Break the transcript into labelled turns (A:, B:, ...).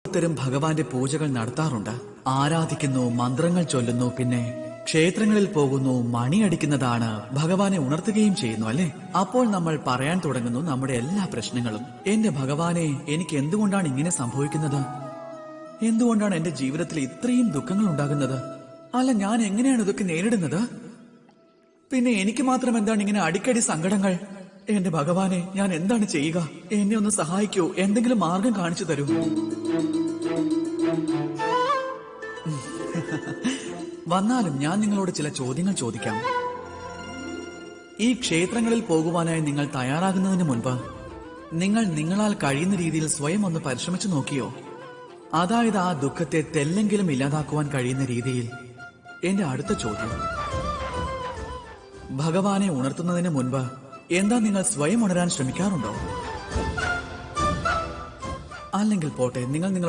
A: ഓരോരുത്തരും ഭഗവാന്റെ പൂജകൾ നടത്താറുണ്ട്. ആരാധിക്കുന്നു, മന്ത്രങ്ങൾ ചൊല്ലുന്നു, പിന്നെ ക്ഷേത്രങ്ങളിൽ പോകുന്നു, മണിയടിക്കുന്നതാണ്, ഭഗവാനെ ഉണർത്തുകയും ചെയ്യുന്നു, അല്ലെ? അപ്പോൾ നമ്മൾ പറയാൻ തുടങ്ങുന്നു നമ്മുടെ എല്ലാ പ്രശ്നങ്ങളും. എന്റെ ഭഗവാനെ, എനിക്ക് എന്തുകൊണ്ടാണ് ഇങ്ങനെ സംഭവിക്കുന്നത്? എന്തുകൊണ്ടാണ് എന്റെ ജീവിതത്തിൽ ഇത്രയും ദുഃഖങ്ങൾ ഉണ്ടാകുന്നത്? അല്ല, ഞാൻ എങ്ങനെയാണ് ഇതൊക്കെ നേരിടുന്നത്? പിന്നെ എനിക്ക് മാത്രം എന്താണ് ഇങ്ങനെ അടിക്കടി സങ്കടങ്ങൾ? എന്റെ ഭഗവാനെ, ഞാൻ എന്താണ് ചെയ്യുക? എന്നെ ഒന്ന് സഹായിക്കൂ, എന്തെങ്കിലും മാർഗം കാണിച്ചു തരൂ. വന്നാലും ഞാൻ നിങ്ങളോട് ചില ചോദ്യങ്ങൾ ചോദിക്കാം. ഈ ക്ഷേത്രങ്ങളിൽ പോകുവാനായി നിങ്ങൾ തയ്യാറാകുന്നതിന് മുൻപ് നിങ്ങൾ നിങ്ങളാൽ കഴിയുന്ന രീതിയിൽ സ്വയം ഒന്ന് പരിശ്രമിച്ചു നോക്കിയോ? അതായത് ആ ദുഃഖത്തെ തെല്ലെങ്കിലും ഇല്ലാതാക്കുവാൻ കഴിയുന്ന രീതിയിൽ. എന്റെ അടുത്ത ചോദ്യം, ഭഗവാനെ ഉണർത്തുന്നതിന് മുൻപ് എന്താ നിങ്ങൾ സ്വയം ഉണരാൻ ശ്രമിക്കാറുണ്ടോ? അല്ലെങ്കിൽ പോട്ടെ, നിങ്ങൾ നിങ്ങളുടെ